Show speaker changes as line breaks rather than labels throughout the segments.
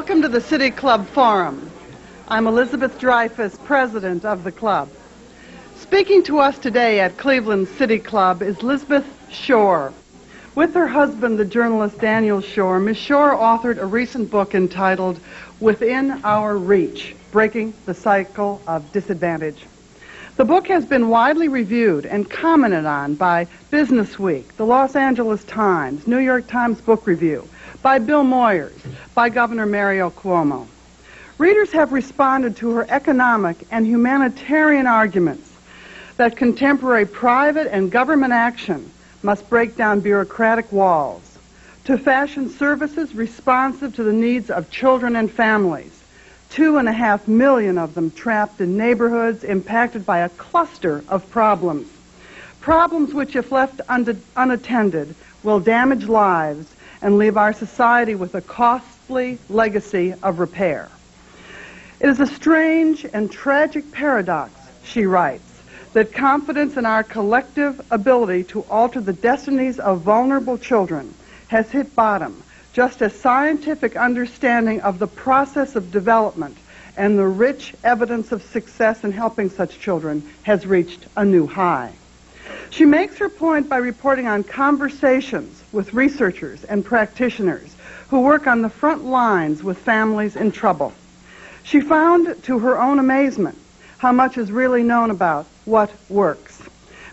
Welcome to the City Club Forum. I'm Elizabeth Dreyfus, president of the club. Speaking to us today at Cleveland City Club is Lisbeth Schorr. With her husband, the journalist Daniel Schorr, Ms. Schorr authored a recent book entitled Within Our Reach, Breaking the Cycle of Disadvantage. The book has been widely reviewed and commented on by Business Week, the Los Angeles Times, New York Times Book Review, by Bill Moyers, by Governor Mario Cuomo. Readers have responded to her economic and humanitarian arguments that contemporary private and government action must break down bureaucratic walls, to fashion services responsive to the needs of children and families, 2.5 million of them trapped in neighborhoods impacted by a cluster of problems. Problems which, if left unattended, will damage lives and leave our society with a costly legacy of repair. It is a strange and tragic paradox, she writes, that confidence in our collective ability to alter the destinies of vulnerable children has hit bottom, just as scientific understanding of the process of development and the rich evidence of success in helping such children has reached a new high. She makes her point by reporting on conversations with researchers and practitioners who work on the front lines with families in trouble. She found, to her own amazement, how much is really known about what works.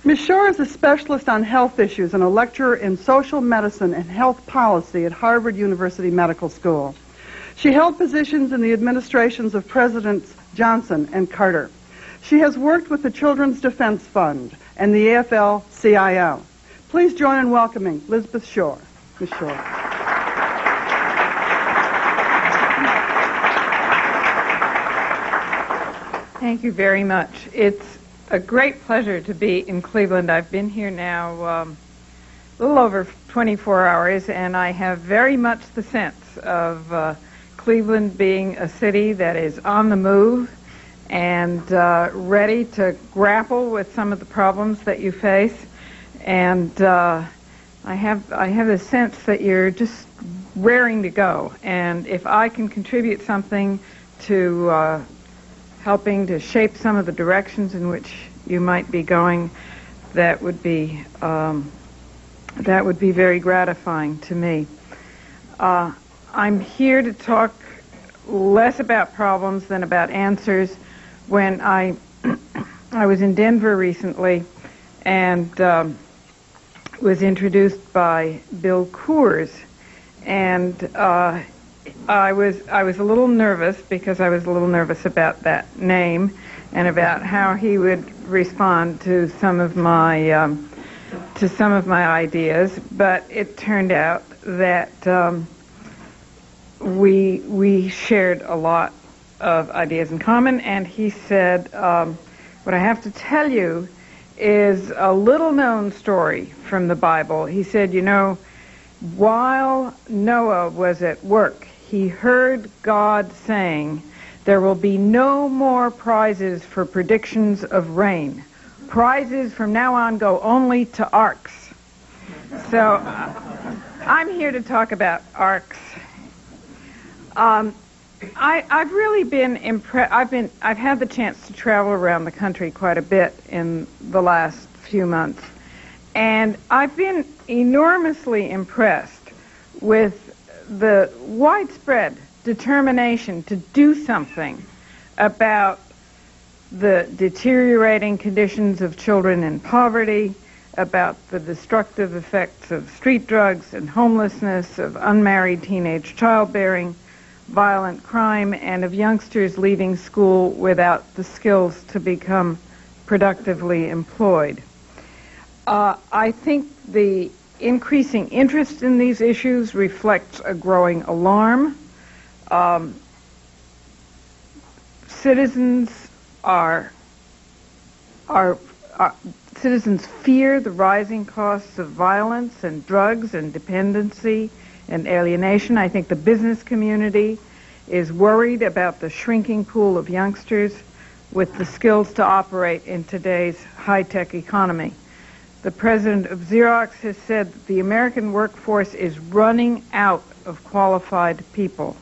Ms. Schorr is a specialist on health issues and a lecturer in social medicine and health policy at Harvard University Medical School. She held positions in the administrations of Presidents Johnson and Carter. She has worked with the Children's Defense Fund and the AFL-CIO. Please join in welcoming Lisbeth Schorr. Ms. Schorr.
Thank you very much. It's a great pleasure to be in Cleveland. I've been here now a little over 24 hours, and I have very much the sense of Cleveland being a city that is on the move and ready to grapple with some of the problems that you face. And I have the sense that you're just raring to go. And if I can contribute something to helping to shape some of the directions in which you might be going, that would be very gratifying to me. I'm here to talk less about problems than about answers. When I was in Denver recently and was introduced by Bill Coors, and I was a little nervous because I was a little nervous about that name and about how he would respond to some of my ideas. But it turned out that we shared a lot of ideas in common, and he said, what I have to tell you is a little-known story from the Bible. He said, you know, while Noah was at work, he heard God saying, there will be no more prizes for predictions of rain. Prizes from now on go only to arks. So I'm here to talk about arks. I've really been impressed. I've had the chance to travel around the country quite a bit in the last few months, and I've been enormously impressed with the widespread determination to do something about the deteriorating conditions of children in poverty, about the destructive effects of street drugs and homelessness, of unmarried teenage childbearing, violent crime, and of youngsters leaving school without the skills to become productively employed. I think the increasing interest in these issues reflects a growing alarm. Citizens citizens fear the rising costs of violence and drugs and dependency and alienation. I think the business community is worried about the shrinking pool of youngsters with the skills to operate in today's high-tech economy. The president of Xerox has said that the American workforce is running out of qualified people.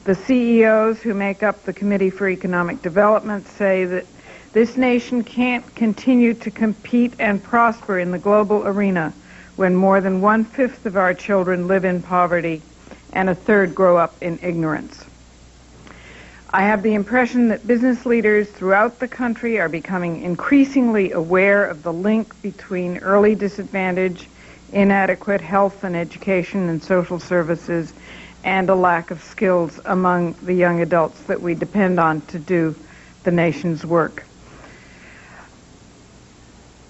The CEOs who make up the Committee for Economic Development say that this nation can't continue to compete and prosper in the global arena when more than 1/5 of our children live in poverty and 1/3 grow up in ignorance. I have the impression that business leaders throughout the country are becoming increasingly aware of the link between early disadvantage, inadequate health and education and social services, and a lack of skills among the young adults that we depend on to do the nation's work.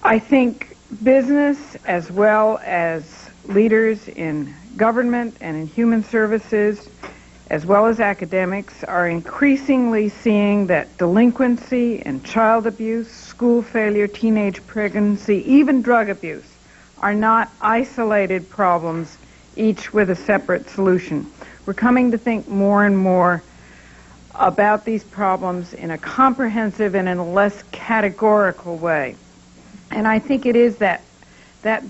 I think business, as well as leaders in government and in human services, as well as academics, are increasingly seeing that delinquency and child abuse, school failure, teenage pregnancy, even drug abuse, are not isolated problems, each with a separate solution. We're coming to think more and more about these problems in a comprehensive and in a less categorical way. And I think it is that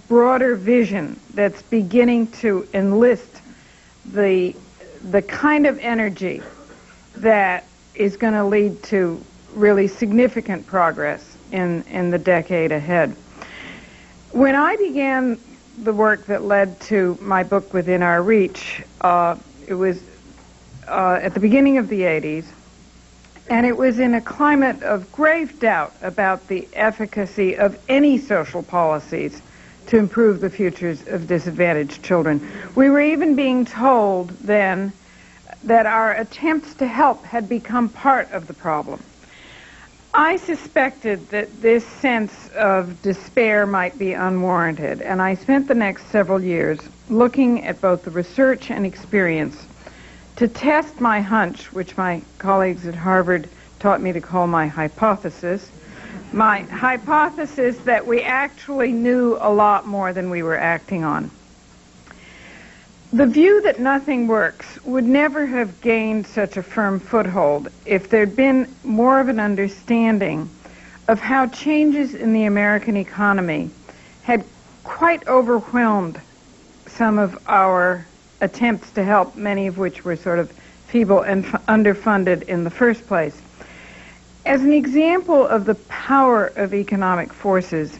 broader vision that's beginning to enlist the kind of energy that is going to lead to really significant progress in the decade ahead. When I began the work that led to my book Within Our Reach, it was at the beginning of the 80s, and it was in a climate of grave doubt about the efficacy of any social policies to improve the futures of disadvantaged children. We were even being told then that our attempts to help had become part of the problem. I suspected that this sense of despair might be unwarranted, and I spent the next several years looking at both the research and experience to test my hunch, which my colleagues at Harvard taught me to call my hypothesis that we actually knew a lot more than we were acting on. The view that nothing works would never have gained such a firm foothold if there'd been more of an understanding of how changes in the American economy had quite overwhelmed some of our attempts to help, many of which were sort of feeble and underfunded in the first place. As an example of the power of economic forces,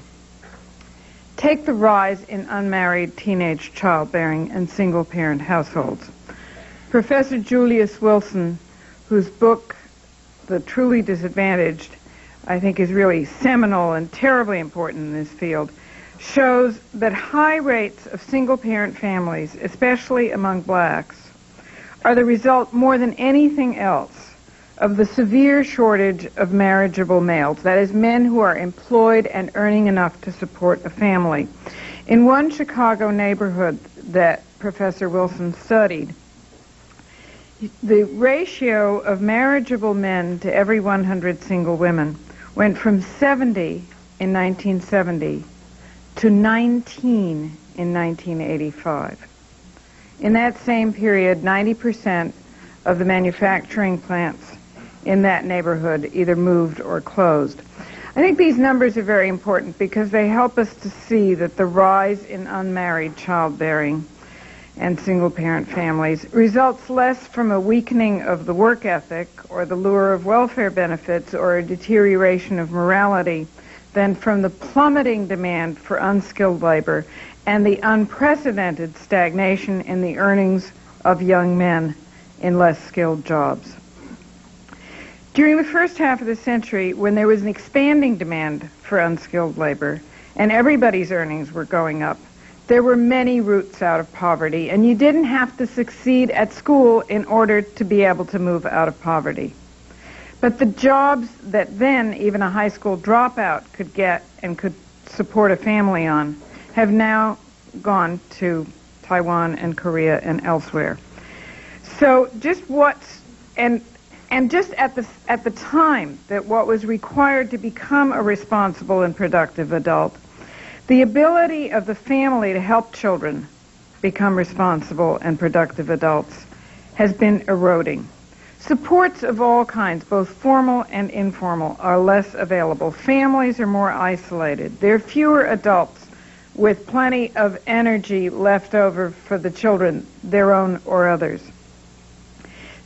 take the rise in unmarried teenage childbearing and single-parent households. Professor Julius Wilson, whose book, The Truly Disadvantaged, I think is really seminal and terribly important in this field, shows that high rates of single-parent families, especially among blacks, are the result more than anything else of the severe shortage of marriageable males, that is, men who are employed and earning enough to support a family. In one Chicago neighborhood that Professor Wilson studied, the ratio of marriageable men to every 100 single women went from 70 in 1970 to 19 in 1985. In that same period, 90% of the manufacturing plants in that neighborhood either moved or closed. I think these numbers are very important because they help us to see that the rise in unmarried childbearing and single-parent families results less from a weakening of the work ethic or the lure of welfare benefits or a deterioration of morality than from the plummeting demand for unskilled labor and the unprecedented stagnation in the earnings of young men in less skilled jobs. During the first half of the century, when there was an expanding demand for unskilled labor and everybody's earnings were going up, there were many routes out of poverty, and you didn't have to succeed at school in order to be able to move out of poverty. But the jobs that then even a high school dropout could get and could support a family on have now gone to Taiwan and Korea and elsewhere. So just just at the time that what was required to become a responsible and productive adult, the ability of the family to help children become responsible and productive adults has been eroding. Supports of all kinds, both formal and informal, are less available. Families are more isolated. There are fewer adults with plenty of energy left over for the children, their own or others.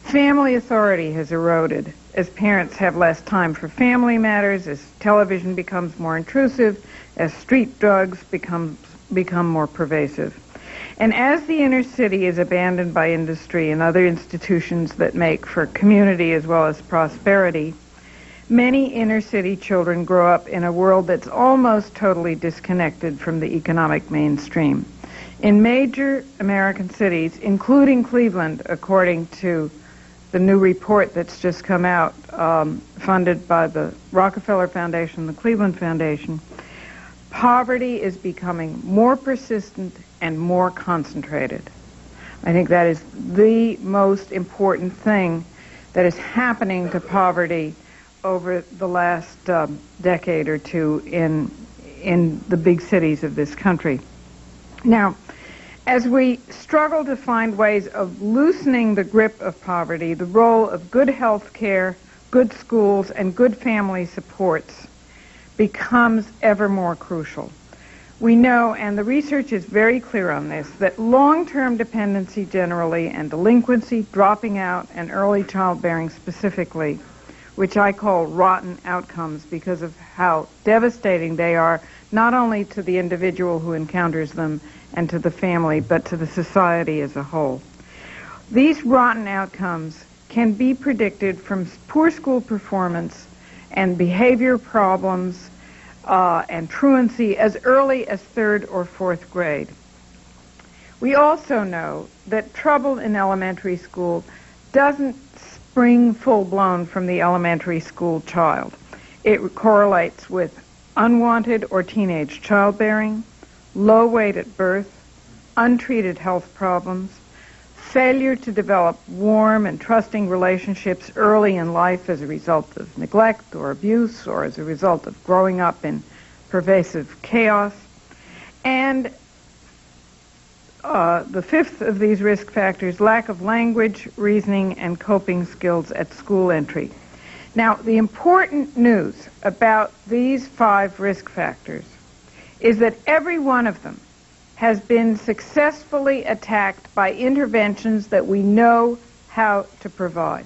Family authority has eroded as parents have less time for family matters, as television becomes more intrusive, as street drugs become more pervasive. And as the inner city is abandoned by industry and other institutions that make for community as well as prosperity, many inner city children grow up in a world that's almost totally disconnected from the economic mainstream. In major American cities, including Cleveland, according to the new report that's just come out, funded by the Rockefeller Foundation, the Cleveland Foundation, poverty is becoming more persistent and more concentrated. I think that is the most important thing that is happening to poverty over the last decade or two in the big cities of this country. Now, as we struggle to find ways of loosening the grip of poverty, the role of good health care, good schools, and good family supports becomes ever more crucial. We know, and the research is very clear on this, that long-term dependency generally and delinquency, dropping out, and early childbearing specifically, which I call rotten outcomes because of how devastating they are, not only to the individual who encounters them and to the family, but to the society as a whole. These rotten outcomes can be predicted from poor school performance and behavior problems and truancy as early as 3rd or 4th grade. We also know that trouble in elementary school doesn't spring full-blown from the elementary school child. It correlates with unwanted or teenage childbearing, low weight at birth, untreated health problems, failure to develop warm and trusting relationships early in life as a result of neglect or abuse or as a result of growing up in pervasive chaos. And the 5th of these risk factors, lack of language, reasoning, and coping skills at school entry. Now, the important news about these 5 risk factors is that every one of them has been successfully attacked by interventions that we know how to provide.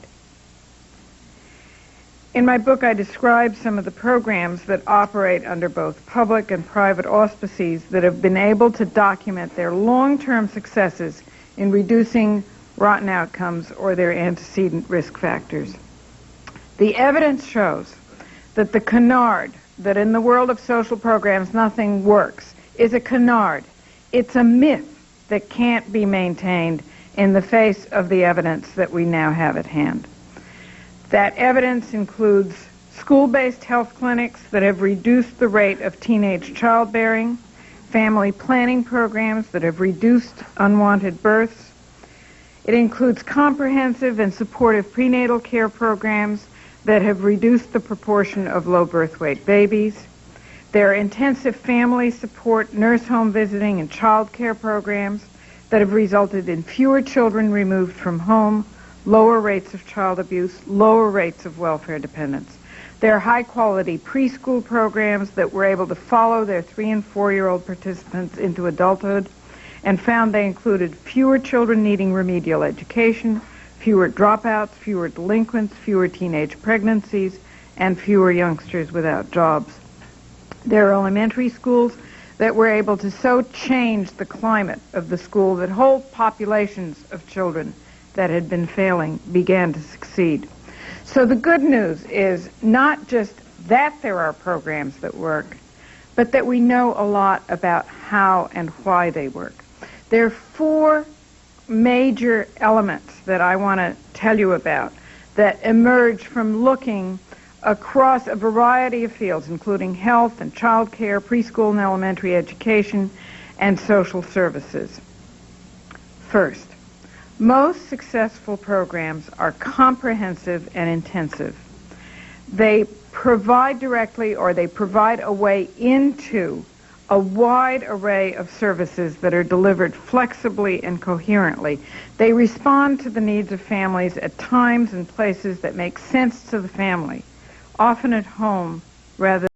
In my book, I describe some of the programs that operate under both public and private auspices that have been able to document their long-term successes in reducing rotten outcomes or their antecedent risk factors. The evidence shows that the canard, that in the world of social programs nothing works, is a canard. It's a myth that can't be maintained in the face of the evidence that we now have at hand. That evidence includes school-based health clinics that have reduced the rate of teenage childbearing, family planning programs that have reduced unwanted births. It includes comprehensive and supportive prenatal care programs that have reduced the proportion of low birth weight babies. There are intensive family support, nurse home visiting, and child care programs that have resulted in fewer children removed from home, lower rates of child abuse, lower rates of welfare dependence. There are high-quality preschool programs that were able to follow their 3- and 4-year-old participants into adulthood and found they included fewer children needing remedial education, fewer dropouts, fewer delinquents, fewer teenage pregnancies, and fewer youngsters without jobs. There are elementary schools that were able to so change the climate of the school that whole populations of children that had been failing began to succeed. So the good news is not just that there are programs that work, but that we know a lot about how and why they work. There are 4 major elements that I want to tell you about that emerge from looking across a variety of fields, including health and child care, preschool and elementary education, and social services. First, most successful programs are comprehensive and intensive. They provide directly or they provide a way into a wide array of services that are delivered flexibly and coherently. They respond to the needs of families at times and places that make sense to the family, often at home rather